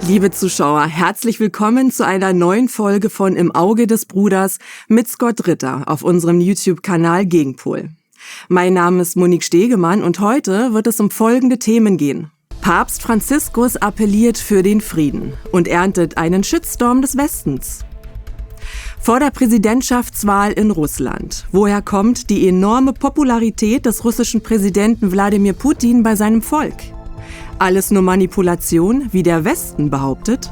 Liebe Zuschauer, herzlich willkommen zu einer neuen Folge von Im Auge des Bruders mit Scott Ritter auf unserem YouTube-Kanal Gegenpol. Mein Name ist Monique Stegemann und heute wird es um folgende Themen gehen. Papst Franziskus appelliert für den Frieden und erntet einen Shitstorm des Westens. Vor der Präsidentschaftswahl in Russland. Woher kommt die enorme Popularität des russischen Präsidenten Wladimir Putin bei seinem Volk? Alles nur Manipulation, wie der Westen behauptet?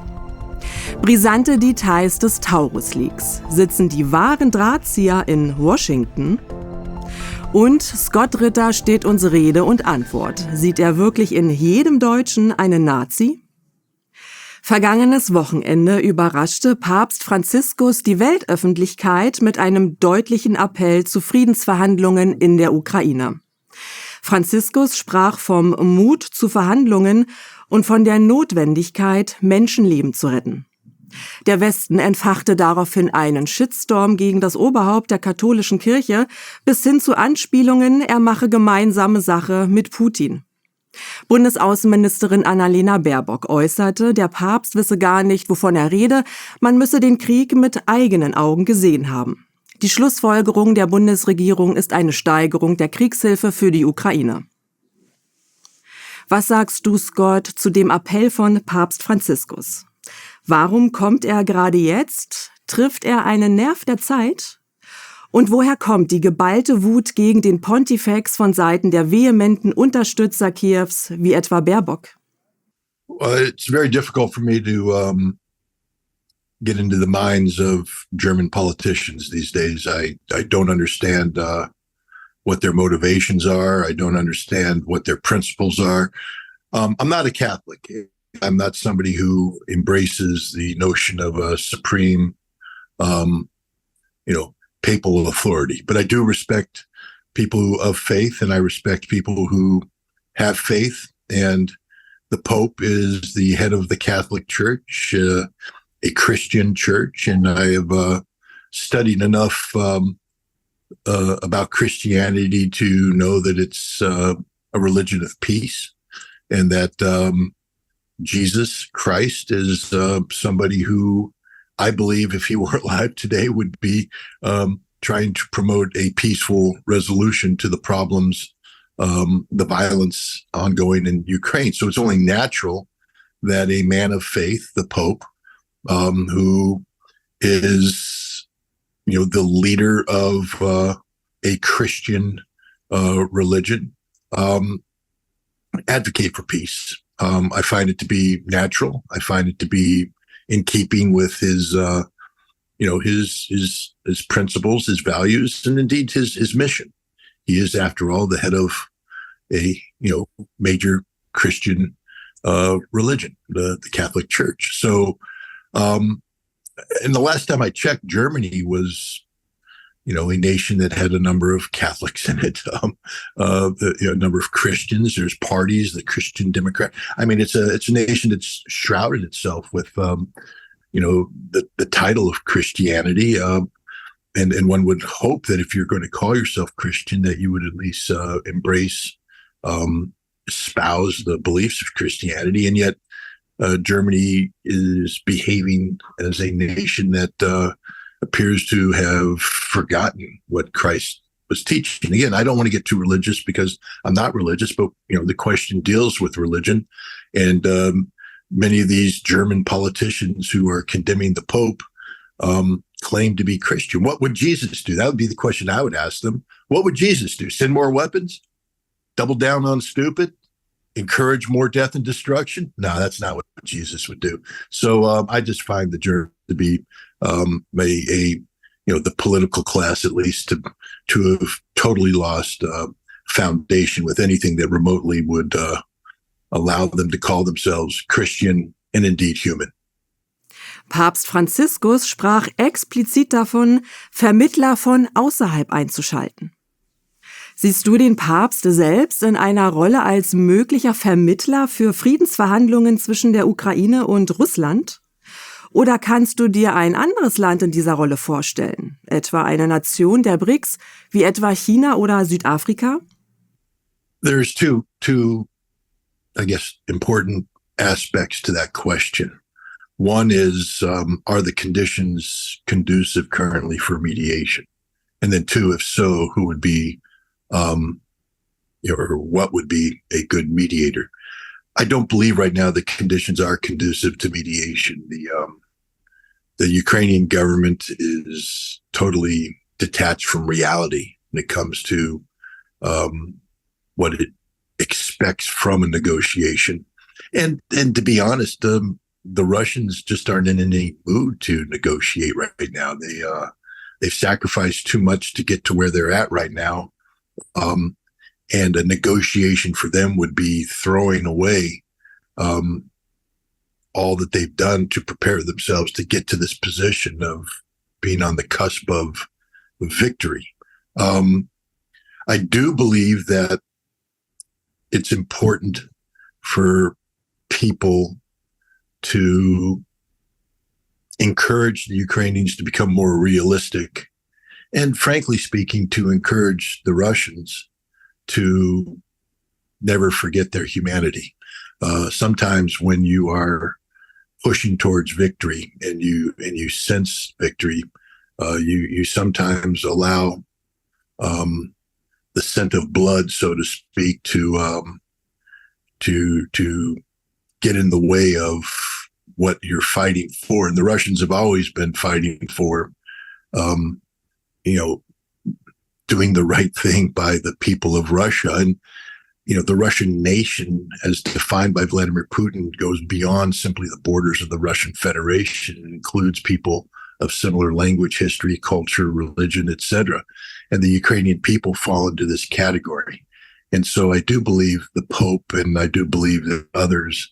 Brisante Details des Taurus-Leaks. Sitzen die wahren Drahtzieher in Washington? Und Scott Ritter steht uns Rede und Antwort. Sieht er wirklich in jedem Deutschen einen Nazi? Vergangenes Wochenende überraschte Papst Franziskus die Weltöffentlichkeit mit einem deutlichen Appell zu Friedensverhandlungen in der Ukraine. Franziskus sprach vom Mut zu Verhandlungen und von der Notwendigkeit, Menschenleben zu retten. Der Westen entfachte daraufhin einen Shitstorm gegen das Oberhaupt der katholischen Kirche bis hin zu Anspielungen, er mache gemeinsame Sache mit Putin. Bundesaußenministerin Annalena Baerbock äußerte, der Papst wisse gar nicht, wovon er rede, man müsse den Krieg mit eigenen Augen gesehen haben. Die Schlussfolgerung der Bundesregierung ist eine Steigerung der Kriegshilfe für die Ukraine. Was sagst du, Scott, zu dem Appell von Papst Franziskus? Warum kommt er gerade jetzt? Trifft er einen Nerv der Zeit? Und woher kommt die geballte Wut gegen den Pontifex von Seiten der vehementen Unterstützer Kiews, wie etwa Baerbock? Well, it's very difficult for me to get into the minds of German politicians these days. I don't understand what their motivations are. I don't understand what their principles are. I'm not a Catholic. I'm not somebody who embraces the notion of a supreme, papal authority. But I do respect people of faith, and I respect people who have faith. And the Pope is the head of the Catholic Church, a Christian church, and I have studied enough about Christianity to know that it's a religion of peace, and that Jesus Christ is somebody who I believe, if he were alive today, would be trying to promote a peaceful resolution to the problems, the violence ongoing in Ukraine. So it's only natural that a man of faith, the Pope, who is, the leader of a Christian religion, advocate for peace. I find it to be natural. I find it to be in keeping with his, his principles, his values, and indeed his mission. He is, after all, the head of a, major Christian religion, the Catholic Church. So, and the last time I checked, Germany was, a nation that had a number of Catholics in it, a number of Christians. There's parties, the Christian Democrat. I mean, it's a nation that's shrouded itself with, the title of Christianity. And one would hope that if you're going to call yourself Christian, that you would at least embrace, espouse the beliefs of Christianity. And yet, Germany is behaving as a nation that appears to have forgotten what Christ was teaching. Again, I don't want to get too religious because I'm not religious, but the question deals with religion, and many of these German politicians who are condemning the Pope claim to be Christian. What would Jesus do? That would be the question I would ask them. What would Jesus do? Send more weapons? Double down on stupid? Encourage more death and destruction? No, that's not what Jesus would do. So I just find the Germans to be the political class, at least, to have totally lost foundation with anything that remotely would allow them to call themselves Christian and indeed human. Papst Franziskus sprach explizit davon, Vermittler von außerhalb einzuschalten. Siehst du den Papst selbst in einer Rolle als möglicher Vermittler für Friedensverhandlungen zwischen der Ukraine und Russland? Oder kannst du dir ein anderes Land in dieser Rolle vorstellen? Etwa eine Nation der BRICS, wie etwa China oder Südafrika? There's two, I guess, important aspects to that question. One is, are the conditions conducive currently for mediation? And then two, if so, who would be, or what would be a good mediator? I don't believe right now the conditions are conducive to mediation. The Ukrainian government is totally detached from reality when it comes to what it expects from a negotiation. And to be honest, the Russians just aren't in any mood to negotiate right now. They've sacrificed too much to get to where they're at right now. And a negotiation for them would be throwing away all that they've done to prepare themselves to get to this position of being on the cusp of victory. I do believe that it's important for people to encourage the Ukrainians to become more realistic, and frankly speaking, to encourage the Russians to never forget their humanity. Sometimes when you are pushing towards victory and you sense victory, you sometimes allow the scent of blood, so to speak, to get in the way of what you're fighting for. And the Russians have always been fighting for, doing the right thing by the people of Russia. And, the Russian nation, as defined by Vladimir Putin, goes beyond simply the borders of the Russian Federation. It includes people of similar language, history, culture, religion, etc. And the Ukrainian people fall into this category. And so I do believe the Pope, and I do believe that others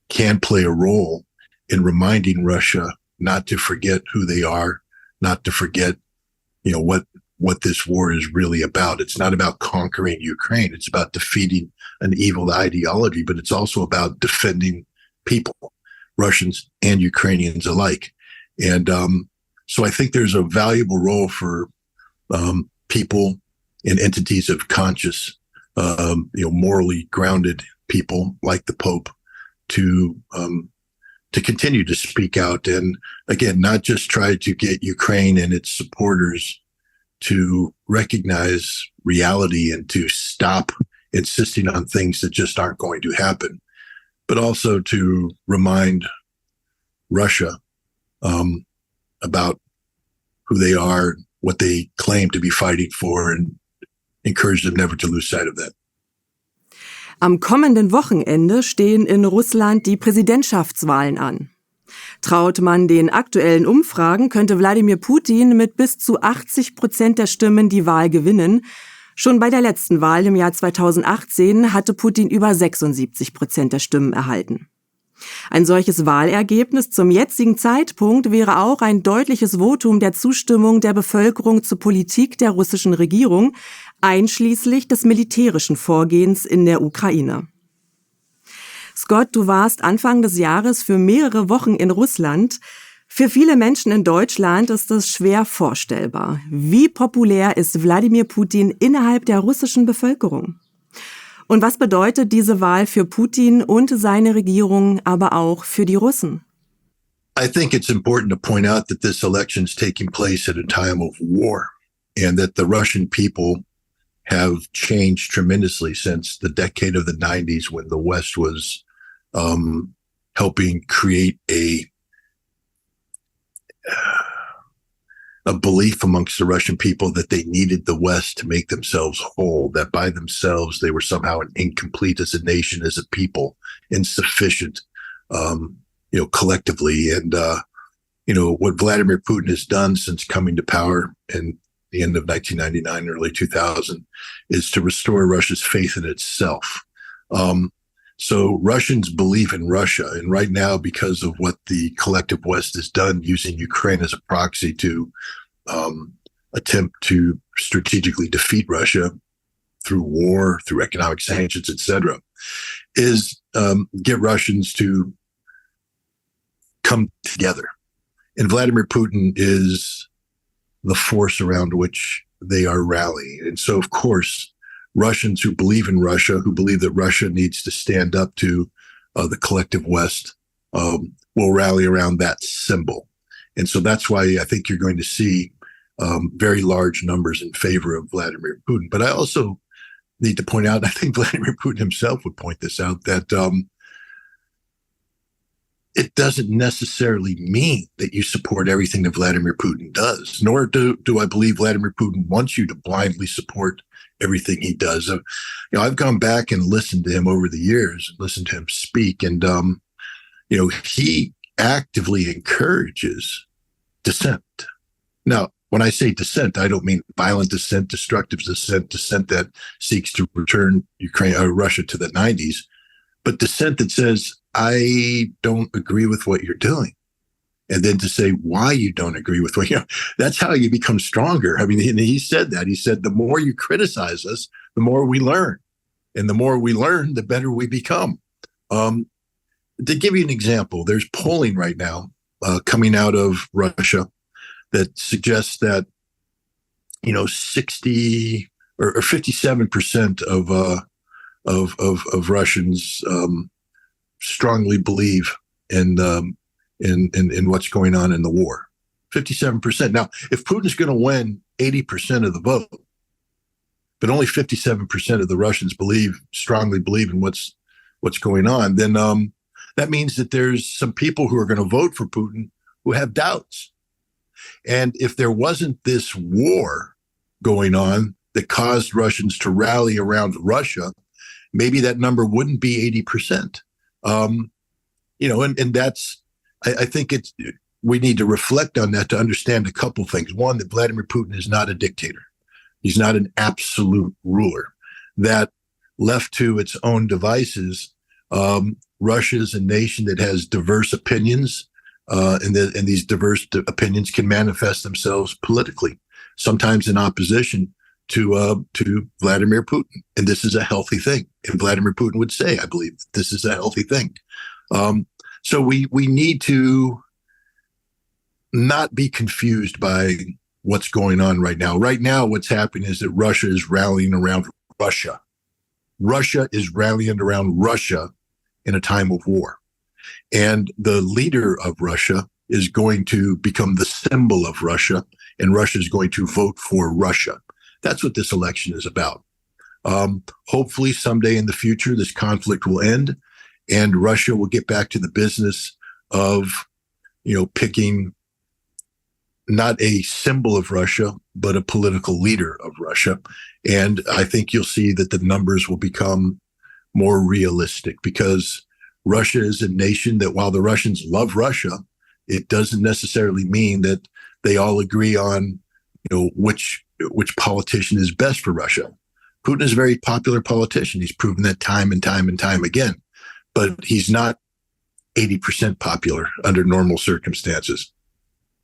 can play a role in reminding Russia not to forget who they are, not to forget, what this war is really about. It's not about conquering Ukraine. It's about defeating an evil ideology, but it's also about defending people, Russians and Ukrainians alike. And so I think there's a valuable role for people and entities of conscious, morally grounded people like the Pope to continue to speak out, and again, not just try to get Ukraine and its supporters to recognize reality and to stop insisting on things that just aren't going to happen, but also to remind Russia about who they are, what they claim to be fighting for, and encourage them never to lose sight of that. Am kommenden Wochenende stehen in Russland die Präsidentschaftswahlen an. Traut man den aktuellen Umfragen, könnte Wladimir Putin mit bis zu 80% der Stimmen die Wahl gewinnen. Schon bei der letzten Wahl im Jahr 2018 hatte Putin über 76% der Stimmen erhalten. Ein solches Wahlergebnis zum jetzigen Zeitpunkt wäre auch ein deutliches Votum der Zustimmung der Bevölkerung zur Politik der russischen Regierung, einschließlich des militärischen Vorgehens in der Ukraine. Scott, du warst Anfang des Jahres für mehrere Wochen in Russland. Für viele Menschen in Deutschland ist das schwer vorstellbar. Wie populär ist Wladimir Putin innerhalb der russischen Bevölkerung? Und was bedeutet diese Wahl für Putin und seine Regierung, aber auch für die Russen? I think it's important to point out that this election is taking place at a time of war, and that the Russian people have changed tremendously since the decade of the 90s, when the West was helping create a belief amongst the Russian people that they needed the West to make themselves whole, that by themselves they were somehow incomplete as a nation, as a people, insufficient, collectively. And, what Vladimir Putin has done since coming to power in the end of 1999, early 2000, is to restore Russia's faith in itself. So Russians believe in Russia. And right now, because of what the collective West has done, using Ukraine as a proxy to attempt to strategically defeat Russia through war, through economic sanctions, etc., is get Russians to come together. And Vladimir Putin is the force around which they are rallying. And so, of course, Russians who believe in Russia, who believe that Russia needs to stand up to the collective West, will rally around that symbol. And so that's why I think you're going to see very large numbers in favor of Vladimir Putin. But I also need to point out, I think Vladimir Putin himself would point this out, that it doesn't necessarily mean that you support everything that Vladimir Putin does, nor do I believe Vladimir Putin wants you to blindly support everything he does. I've gone back and listened to him over the years, listened to him speak, and he actively encourages dissent. Now, when I say dissent, I don't mean violent dissent, destructive dissent that seeks to return Russia to the 90s, but dissent that says, I don't agree with what you're doing. And then to say why you don't agree with what that's how you become stronger. I mean, he said that. He said, the more you criticize us, the more we learn. And the more we learn, the better we become. To give you an example, there's polling right now coming out of Russia that suggests that 60 or 57% of Russians strongly believe in what's going on in the war. 57%. Now, if Putin's going to win 80% of the vote, but only 57% of the Russians strongly believe in what's going on, then that means that there's some people who are going to vote for Putin who have doubts. And if there wasn't this war going on that caused Russians to rally around Russia, maybe that number wouldn't be 80%. And that's, I think we need to reflect on that to understand a couple things. One, that Vladimir Putin is not a dictator. He's not an absolute ruler. That left to its own devices, Russia is a nation that has diverse opinions, and these diverse opinions can manifest themselves politically, sometimes in opposition to Vladimir Putin. And this is a healthy thing. And Vladimir Putin would say, I believe, this is a healthy thing. So we need to not be confused by what's going on right now. Right now, what's happening is that Russia is rallying around Russia. Russia is rallying around Russia in a time of war. And the leader of Russia is going to become the symbol of Russia, and Russia is going to vote for Russia. That's what this election is about. Hopefully someday in the future, this conflict will end and Russia will get back to the business of, picking not a symbol of Russia, but a political leader of Russia. And I think you'll see that the numbers will become more realistic, because Russia is a nation that, while the Russians love Russia, it doesn't necessarily mean that they all agree on, which politician is best for Russia. Putin is a very popular politician. He's proven that time and time and time again, but he's not 80% popular under normal circumstances.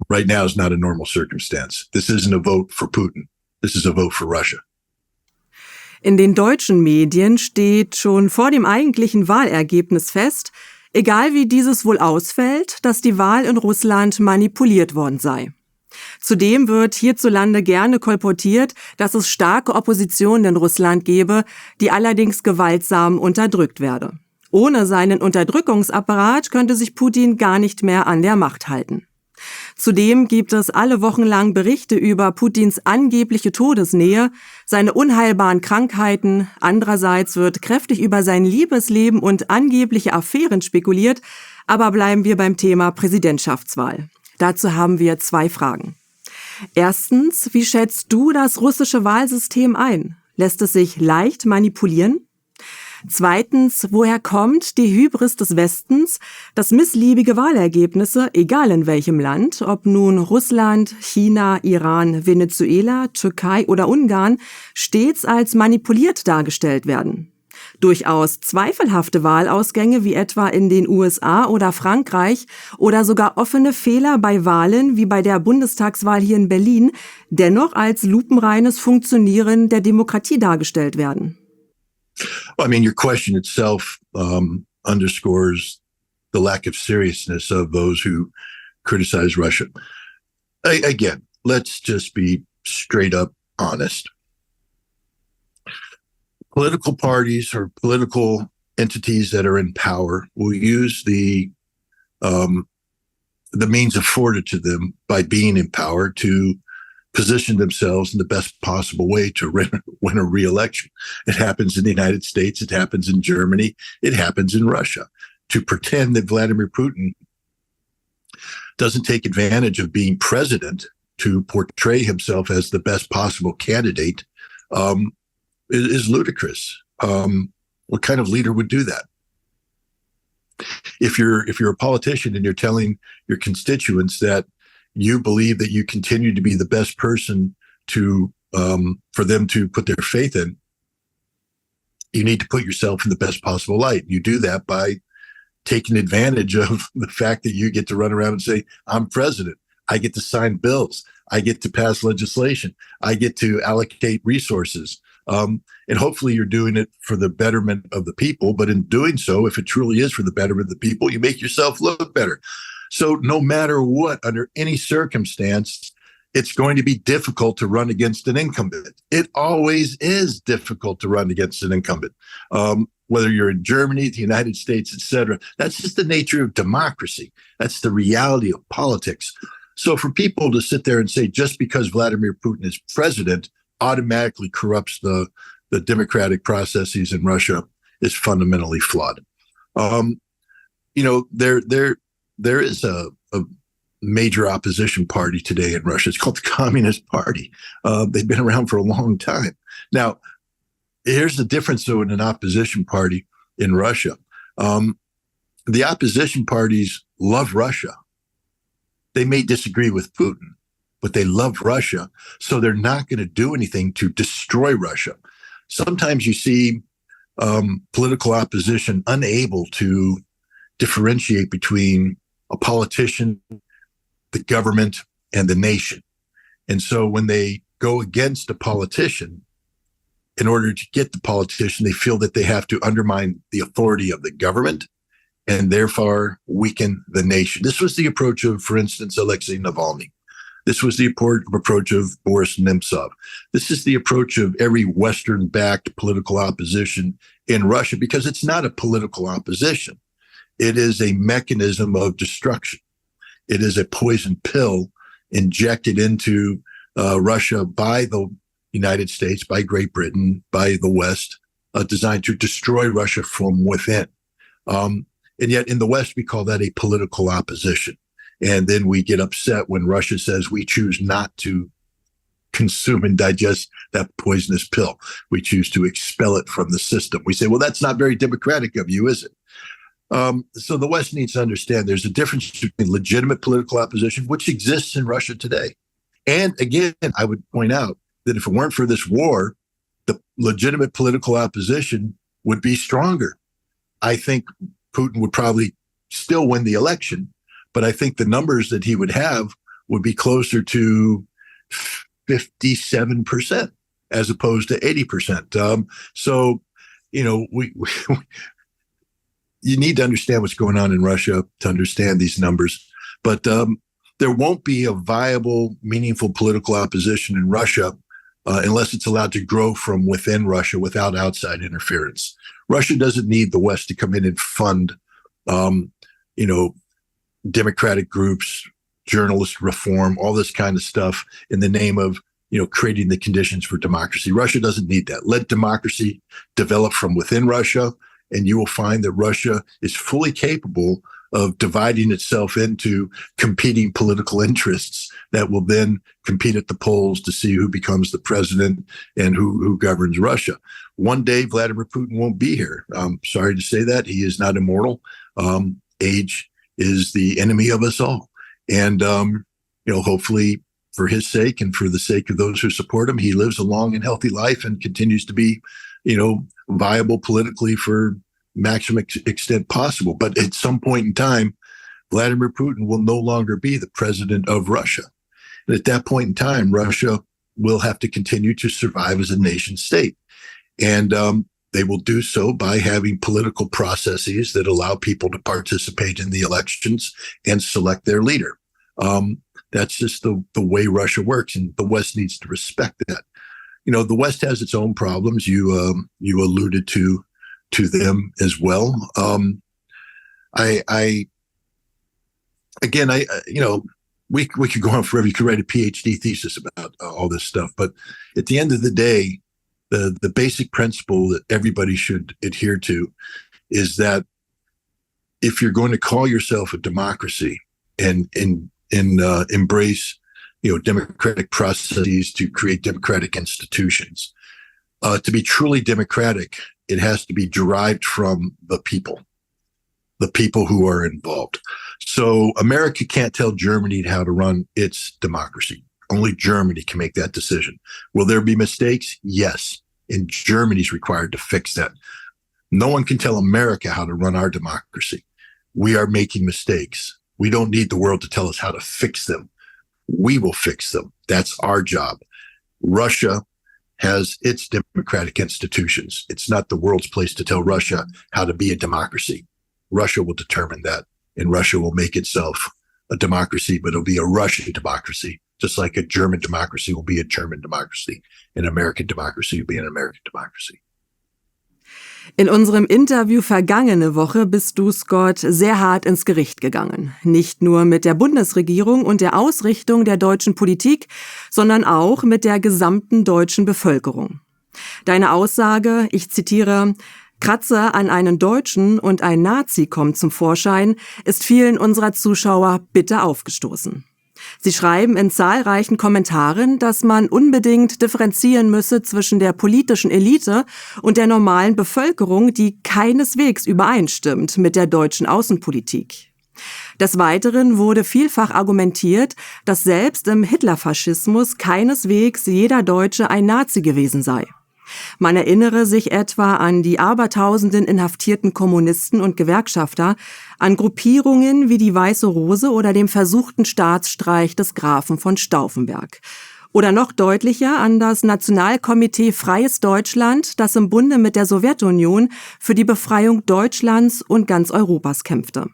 Right now is not a normal circumstance. This isn't a vote for Putin. This is a vote for Russia. In den deutschen Medien steht schon vor dem eigentlichen Wahlergebnis fest, egal wie dieses wohl ausfällt, dass die Wahl in Russland manipuliert worden sei. Zudem wird hierzulande gerne kolportiert, dass es starke Opposition in Russland gebe, die allerdings gewaltsam unterdrückt werde. Ohne seinen Unterdrückungsapparat könnte sich Putin gar nicht mehr an der Macht halten. Zudem gibt es alle Wochen lang Berichte über Putins angebliche Todesnähe, seine unheilbaren Krankheiten. Andererseits wird kräftig über sein Liebesleben und angebliche Affären spekuliert. Aber bleiben wir beim Thema Präsidentschaftswahl. Dazu haben wir 2 Fragen. Erstens, wie schätzt du das russische Wahlsystem ein? Lässt es sich leicht manipulieren? Zweitens, woher kommt die Hybris des Westens, dass missliebige Wahlergebnisse, egal in welchem Land, ob nun Russland, China, Iran, Venezuela, Türkei oder Ungarn, stets als manipuliert dargestellt werden? Durchaus zweifelhafte Wahlausgänge wie etwa in den USA oder Frankreich oder sogar offene Fehler bei Wahlen wie bei der Bundestagswahl hier in Berlin dennoch als lupenreines Funktionieren der Demokratie dargestellt werden. Well, I mean, your question itself underscores the lack of seriousness of those who criticize Russia. Again, let's just be straight up honest. Political parties or political entities that are in power will use the the means afforded to them by being in power to position themselves in the best possible way to win a re-election. It happens in the United States. It happens in Germany. It happens in Russia. To pretend that Vladimir Putin doesn't take advantage of being president to portray himself as the best possible candidate is ludicrous. What kind of leader would do that? If you're a politician and you're telling your constituents that you believe that you continue to be the best person to for them to put their faith in, you need to put yourself in the best possible light. You do that by taking advantage of the fact that you get to run around and say, I'm president. I get to sign bills. I get to pass legislation. I get to allocate resources. And hopefully you're doing it for the betterment of the people. But in doing so, if it truly is for the betterment of the people, you make yourself look better. So no matter what, under any circumstance, it's going to be difficult to run against an incumbent. It always is difficult to run against an incumbent, whether you're in Germany, the United States, et cetera. That's just the nature of democracy. That's the reality of politics. So for people to sit there and say, just because Vladimir Putin is president automatically corrupts the democratic processes in Russia is fundamentally flawed. There is a major opposition party today in Russia. It's called the Communist Party. They've been around for a long time. Now, here's the difference, though, in an opposition party in Russia. The opposition parties love Russia. They may disagree with Putin, but they love Russia, so they're not going to do anything to destroy Russia. Sometimes you see political opposition unable to differentiate between a politician, the government, and the nation. And so when they go against a politician, in order to get the politician, they feel that they have to undermine the authority of the government and therefore weaken the nation. This was the approach of, for instance, Alexei Navalny. This was the approach of Boris Nemtsov. This is the approach of every Western-backed political opposition in Russia, because it's not a political opposition. It is a mechanism of destruction. It is a poison pill injected into Russia by the United States, by Great Britain, by the West, designed to destroy Russia from within. And yet in the West, we call that a political opposition. And then we get upset when Russia says we choose not to consume and digest that poisonous pill. We choose to expel it from the system. We say, well, that's not very democratic of you, is it? So the West needs to understand there's a difference between legitimate political opposition, which exists in Russia today. And again, I would point out that if it weren't for this war, the legitimate political opposition would be stronger. I think Putin would probably still win the election, but I think the numbers that he would have would be closer to 57% as opposed to 80%. So, you need to understand what's going on in Russia to understand these numbers. But there won't be a viable, meaningful political opposition in Russia unless it's allowed to grow from within Russia without outside interference. Russia doesn't need the West to come in and fund, democratic groups, journalist reform, all this kind of stuff in the name of, creating the conditions for democracy. Russia doesn't need that. Let democracy develop from within Russia, and you will find that Russia is fully capable of dividing itself into competing political interests that will then compete at the polls to see who becomes the president and who governs Russia. One day, Vladimir Putin won't be here. I'm sorry to say that. He is not immortal. Age is the enemy of us all. And, hopefully for his sake and for the sake of those who support him, he lives a long and healthy life and continues to be, viable politically for maximum extent possible. But at some point in time, Vladimir Putin will no longer be the president of Russia. And at that point in time, Russia will have to continue to survive as a nation state. And they will do so by having political processes that allow people to participate in the elections and select their leader. That's just the way Russia works, and the West needs to respect that. The West has its own problems. You alluded to them as well. I again, we could go on forever. You could write a PhD thesis about all this stuff, but at the end of the day, the basic principle that everybody should adhere to is that if you're going to call yourself a democracy and embrace, democratic processes to create democratic institutions, to be truly democratic, it has to be derived from the people who are involved. So America can't tell Germany how to run its democracy. Only Germany can make that decision. Will there be mistakes? Yes. And Germany's required to fix that. No one can tell America how to run our democracy. We are making mistakes. We don't need the world to tell us how to fix them. We will fix them. That's our job. Russia has its democratic institutions. It's not the world's place to tell Russia how to be a democracy. Russia will determine that, and Russia will make itself a democracy, but it'll be a Russian democracy, just like a German democracy will be a German democracy, an American democracy will be an American democracy. In unserem Interview vergangene Woche bist du, Scott, sehr hart ins Gericht gegangen. Nicht nur mit der Bundesregierung und der Ausrichtung der deutschen Politik, sondern auch mit der gesamten deutschen Bevölkerung. Deine Aussage, ich zitiere, Kratzer an einen Deutschen und ein Nazi kommt zum Vorschein, ist vielen unserer Zuschauer bitter aufgestoßen. Sie schreiben in zahlreichen Kommentaren, dass man unbedingt differenzieren müsse zwischen der politischen Elite und der normalen Bevölkerung, die keineswegs übereinstimmt mit der deutschen Außenpolitik. Des Weiteren wurde vielfach argumentiert, dass selbst im Hitlerfaschismus keineswegs jeder Deutsche ein Nazi gewesen sei. Man erinnere sich etwa an die abertausenden inhaftierten Kommunisten und Gewerkschafter, an Gruppierungen wie die Weiße Rose oder dem versuchten Staatsstreich des Grafen von Stauffenberg. Oder noch deutlicher an das Nationalkomitee Freies Deutschland, das im Bunde mit der Sowjetunion für die Befreiung Deutschlands und ganz Europas kämpfte.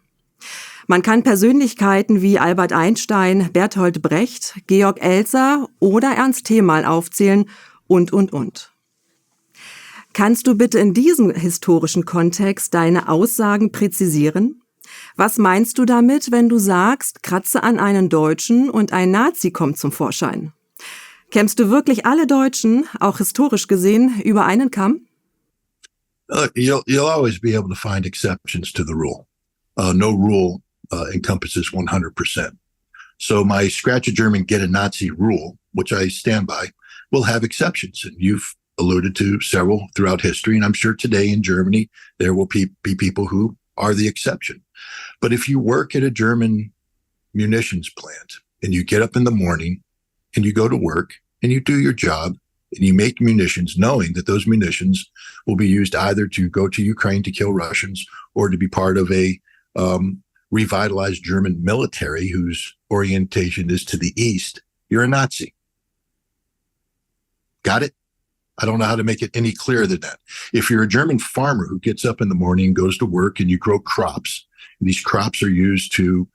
Man kann Persönlichkeiten wie Albert Einstein, Bertolt Brecht, Georg Elser oder Ernst Thälmann aufzählen und. Kannst du bitte in diesem historischen Kontext deine Aussagen präzisieren? Was meinst du damit, wenn du sagst, kratze an einen Deutschen und ein Nazi kommt zum Vorschein? Kämmst du wirklich alle Deutschen, auch historisch gesehen, über einen Kamm? You'll always be able to find exceptions to the rule. No rule encompasses 100%. So my scratch a German, get a Nazi rule, which I stand by, will have exceptions. And you've alluded to several throughout history. And I'm sure today in Germany, there will be people who are the exception. But if you work at a German munitions plant and you get up in the morning and you go to work and you do your job and you make munitions knowing that those munitions will be used either to go to Ukraine to kill Russians or to be part of a revitalized German military whose orientation is to the east, you're a Nazi. Got it? I don't know how to make it any clearer than that. If you're a German farmer who gets up in the morning and goes to work and you grow crops, and these crops are used to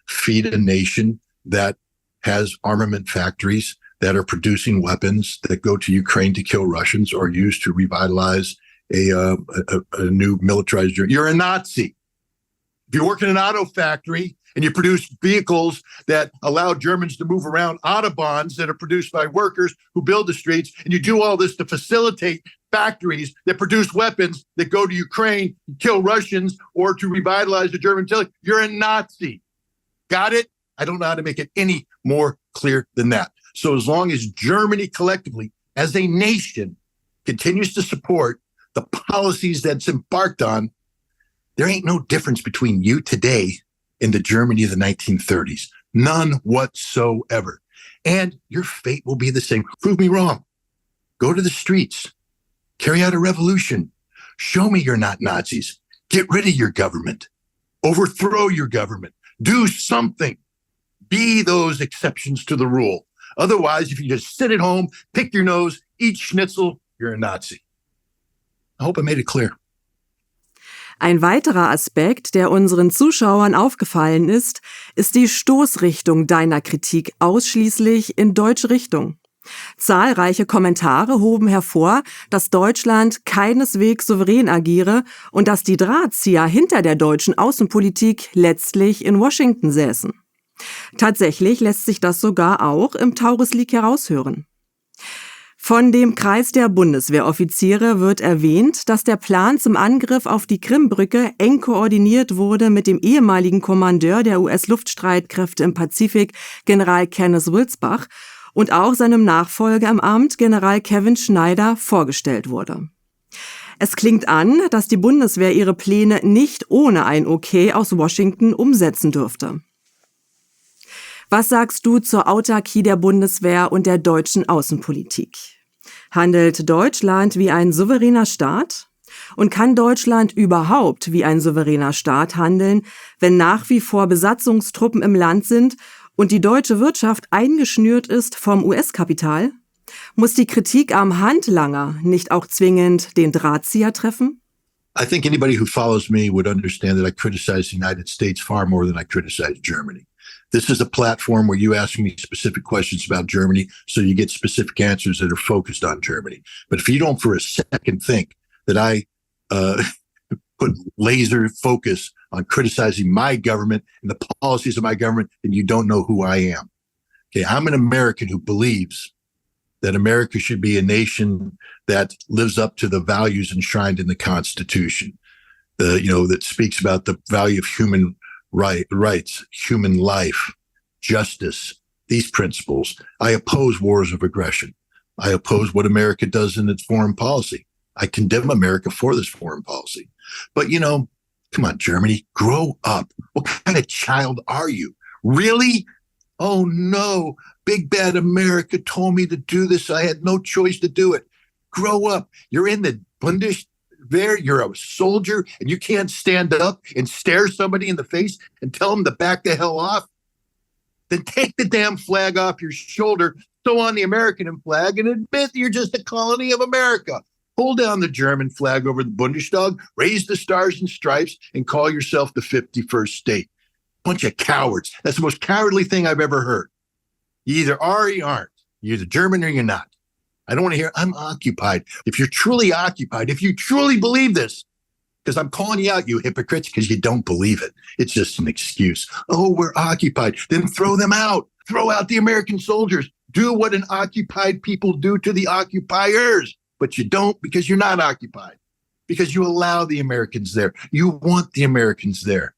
feed a nation that has armament factories that are producing weapons that go to Ukraine to kill Russians or used to revitalize a new militarized Germany, you're a Nazi. If you work in an auto factory and you produce vehicles that allow Germans to move around autobahns that are produced by workers who build the streets, and you do all this to facilitate factories that produce weapons that go to Ukraine to kill Russians or to revitalize the German military, you're a Nazi. Got it? I don't know how to make it any more clear than that. So as long as Germany collectively, as a nation, continues to support the policies that's embarked on, there ain't no difference between you today and the Germany of the 1930s. None whatsoever. And your fate will be the same. Prove me wrong. Go to the streets. Carry out a revolution. Show me you're not Nazis. Get rid of your government. Overthrow your government. Do something. Be those exceptions to the rule. Otherwise, if you just sit at home, pick your nose, eat schnitzel, you're a Nazi. I hope I made it clear. Ein weiterer Aspekt, der unseren Zuschauern aufgefallen ist die Stoßrichtung deiner Kritik ausschließlich in deutsche Richtung. Zahlreiche Kommentare hoben hervor, dass Deutschland keineswegs souverän agiere und dass die Drahtzieher hinter der deutschen Außenpolitik letztlich in Washington säßen. Tatsächlich lässt sich das sogar auch im Taurus Leak heraushören. Von dem Kreis der Bundeswehroffiziere wird erwähnt, dass der Plan zum Angriff auf die Krimbrücke eng koordiniert wurde mit dem ehemaligen Kommandeur der US-Luftstreitkräfte im Pazifik, General Kenneth Wilsbach, und auch seinem Nachfolger im Amt, General Kevin Schneider, vorgestellt wurde. Es klingt an, dass die Bundeswehr ihre Pläne nicht ohne ein Okay aus Washington umsetzen dürfte. Was sagst du zur Autarkie der Bundeswehr und der deutschen Außenpolitik? Handelt Deutschland wie ein souveräner Staat? Und kann Deutschland überhaupt wie ein souveräner Staat handeln, wenn nach wie vor Besatzungstruppen im Land sind und die deutsche Wirtschaft eingeschnürt ist vom US-Kapital? Muss die Kritik am Handlanger nicht auch zwingend den Drahtzieher treffen? I think anybody who follows me would understand that I criticize the United States far more than I criticize Germany. This is a platform where you ask me specific questions about Germany, so you get specific answers that are focused on Germany. But if you don't for a second think that I put laser focus on criticizing my government and the policies of my government, then you don't know who I am. Okay, I'm an American who believes that America should be a nation that lives up to the values enshrined in the Constitution, that speaks about the value of human rights, human life, justice, these principles. I oppose wars of aggression. I oppose what America does in its foreign policy. I condemn America for this foreign policy. But, come on, Germany, grow up. What kind of child are you? Really? Oh, no. Big bad America told me to do this. I had no choice to do it. Grow up. You're in the Bundeswehr. You're a soldier and you can't stand up and stare somebody in the face and tell them to back the hell off. Then take the damn flag off your shoulder, sew on the American flag, and admit you're just a colony of America. Pull down the German flag over the Bundestag, raise the stars and stripes, and call yourself the 51st state. Bunch of cowards. That's the most cowardly thing I've ever heard. You either are or you aren't. You're either German or you're not. I don't want to hear, I'm occupied. If you're truly occupied, if you truly believe this, because I'm calling you out, you hypocrites, because you don't believe it. It's just an excuse. Oh, we're occupied. Then throw them out. Throw out the American soldiers. Do what an occupied people do to the occupiers. But you don't, because you're not occupied. Because you allow the Americans there. You want the Americans there.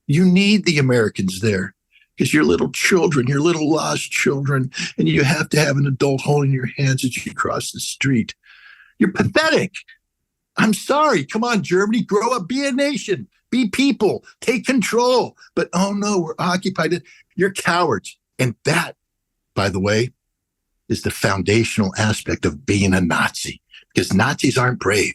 You need the Americans there. Because you're little children, you're little lost children, and you have to have an adult holding your hands as you cross the street. You're pathetic. I'm sorry. Come on, Germany, grow up, be a nation, be people, take control. But oh no, we're occupied. You're cowards. And that, by the way, is the foundational aspect of being a Nazi. Because Nazis aren't brave.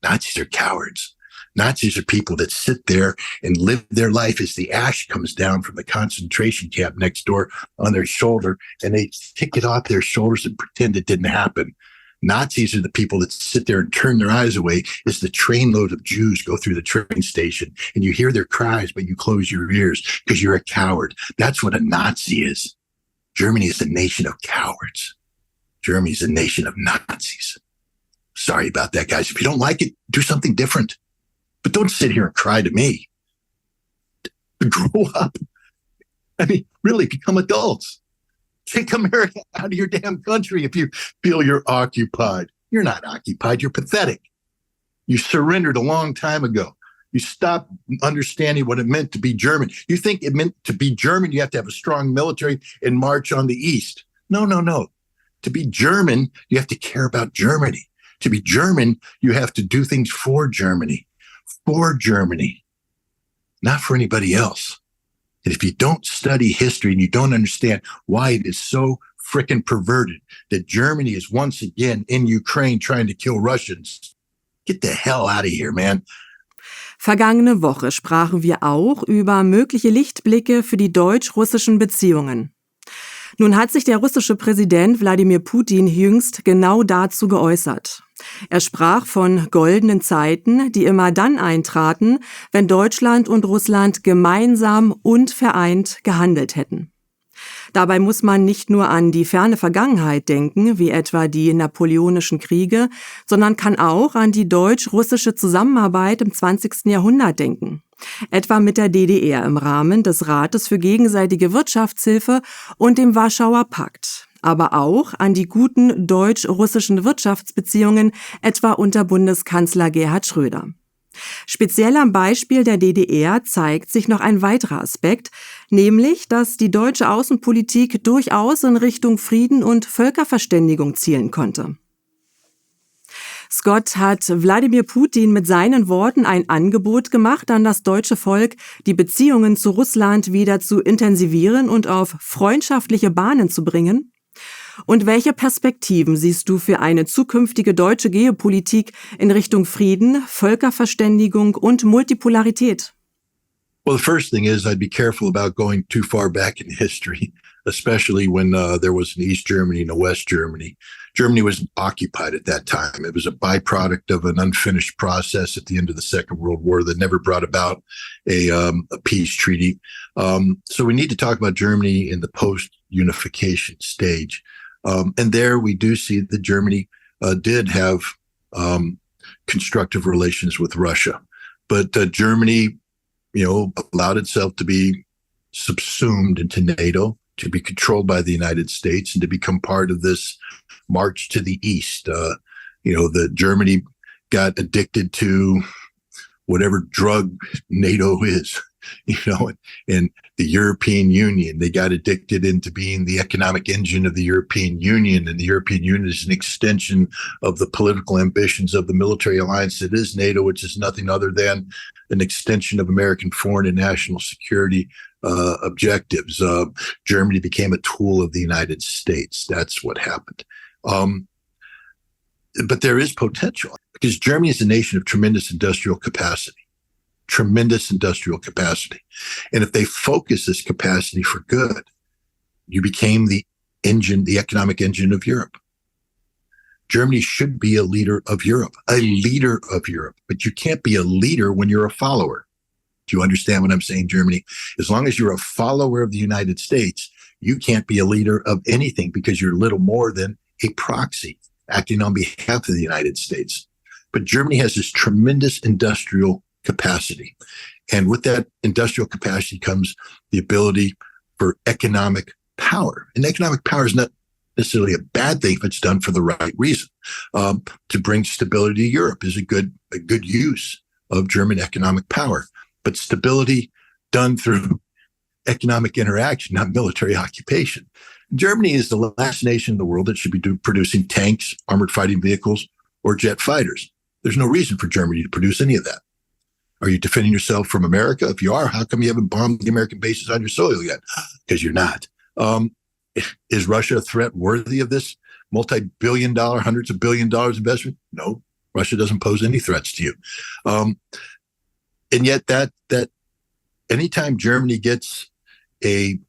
Nazis are cowards. Nazis are people that sit there and live their life as the ash comes down from the concentration camp next door on their shoulder, and they take it off their shoulders and pretend it didn't happen. Nazis are the people that sit there and turn their eyes away as the trainload of Jews go through the train station, and you hear their cries, but you close your ears because you're a coward. That's what a Nazi is. Germany is a nation of cowards. Germany is a nation of Nazis. Sorry about that, guys. If you don't like it, do something different. But don't sit here and cry to me. Grow up. I mean, really become adults. Take America out of your damn country if you feel you're occupied. You're not occupied. You're pathetic. You surrendered a long time ago. You stopped understanding what it meant to be German. You think it meant to be German, you have to have a strong military and march on the East. No, no, no. To be German, you have to care about Germany. To be German, you have to do things for Germany. For Germany, not for anybody else. And if you don't study history and you don't understand why it is so frickin' perverted that Germany is once again in Ukraine trying to kill Russians, get the hell out of here, man. Vergangene Woche sprachen wir auch über mögliche Lichtblicke für die deutsch-russischen Beziehungen. Nun hat sich der russische Präsident Wladimir Putin jüngst genau dazu geäußert. Er sprach von goldenen Zeiten, die immer dann eintraten, wenn Deutschland und Russland gemeinsam und vereint gehandelt hätten. Dabei muss man nicht nur an die ferne Vergangenheit denken, wie etwa die Napoleonischen Kriege, sondern kann auch an die deutsch-russische Zusammenarbeit im 20. Jahrhundert denken. Etwa mit der DDR im Rahmen des Rates für gegenseitige Wirtschaftshilfe und dem Warschauer Pakt. Aber auch an die guten deutsch-russischen Wirtschaftsbeziehungen, etwa unter Bundeskanzler Gerhard Schröder. Speziell am Beispiel der DDR zeigt sich noch ein weiterer Aspekt, nämlich, dass die deutsche Außenpolitik durchaus in Richtung Frieden und Völkerverständigung zielen konnte. Scott hat Wladimir Putin mit seinen Worten ein Angebot gemacht an das deutsche Volk, die Beziehungen zu Russland wieder zu intensivieren und auf freundschaftliche Bahnen zu bringen. Und welche Perspektiven siehst du für eine zukünftige deutsche Geopolitik in Richtung Frieden, Völkerverständigung und Multipolarität? Well, the first thing is I'd be careful about going too far back in history, especially when there was an East Germany and a West Germany. Germany was occupied at that time. It was a byproduct of an unfinished process at the end of the Second World War that never brought about a peace treaty. So we need to talk about Germany in the post-unification stage. And there we do see that Germany did have constructive relations with Russia. But Germany, allowed itself to be subsumed into NATO, to be controlled by the United States, and to become part of this march to the east. The Germany got addicted to whatever drug NATO is, and the European Union, they got addicted into being the economic engine of the European Union, and the European Union is an extension of the political ambitions of the military alliance that is NATO, which is nothing other than an extension of American foreign and national security objectives. Germany became a tool of the United States. That's what happened. But there is potential because Germany is a nation of tremendous industrial capacity. And if they focus this capacity for good, you became the economic engine of Europe. Germany should be a leader of Europe, but you can't be a leader when you're a follower. Do you understand what I'm saying, Germany? As long as you're a follower of the United States, you can't be a leader of anything because you're little more than a proxy acting on behalf of the United States. But Germany has this tremendous industrial capacity. And with that industrial capacity comes the ability for economic power. And economic power is not necessarily a bad thing if it's done for the right reason. To bring stability to Europe is a good use of German economic power. But stability done through economic interaction, not military occupation. Germany is the last nation in the world that should be producing tanks, armored fighting vehicles, or jet fighters. There's no reason for Germany to produce any of that. Are you defending yourself from America? If you are, how come you haven't bombed the American bases on your soil yet? Because you're not. Is Russia a threat worthy of this multi-billion dollar, hundreds of billion dollars investment? No, Russia doesn't pose any threats to you. And yet that anytime Germany gets a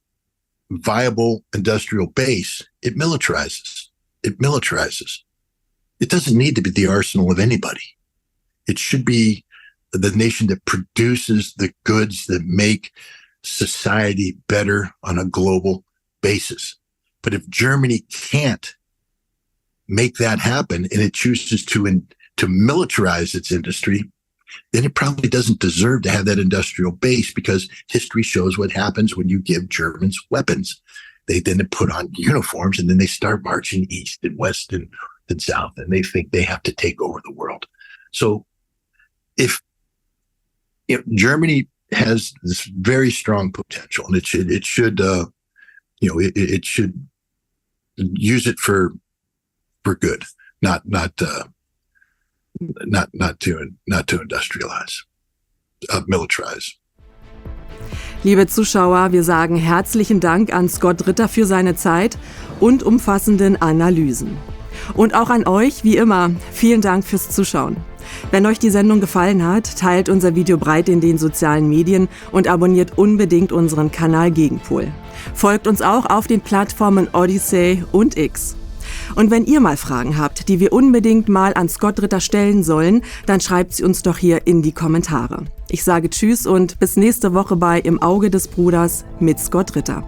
viable industrial base, it militarizes. It doesn't need to be the arsenal of anybody. It should be the nation that produces the goods that make society better on a global basis. But if Germany can't make that happen and it chooses to militarize its industry, then it probably doesn't deserve to have that industrial base, because history shows what happens when you give Germans weapons. They then put on uniforms and then they start marching east and west and south, and they think they have to take over the world. So if Germany has this very strong potential, and it should use it for good, not to industrialize, militarize. Liebe Zuschauer, wir sagen herzlichen Dank an Scott Ritter für seine Zeit und umfassenden Analysen. Und auch an euch, wie immer, vielen Dank fürs Zuschauen. Wenn euch die Sendung gefallen hat, teilt unser Video breit in den sozialen Medien und abonniert unbedingt unseren Kanal Gegenpol. Folgt uns auch auf den Plattformen Odyssey und X. Und wenn ihr mal Fragen habt, die wir unbedingt mal an Scott Ritter stellen sollen, dann schreibt sie uns doch hier in die Kommentare. Ich sage Tschüss und bis nächste Woche bei Im Auge des Bruders mit Scott Ritter.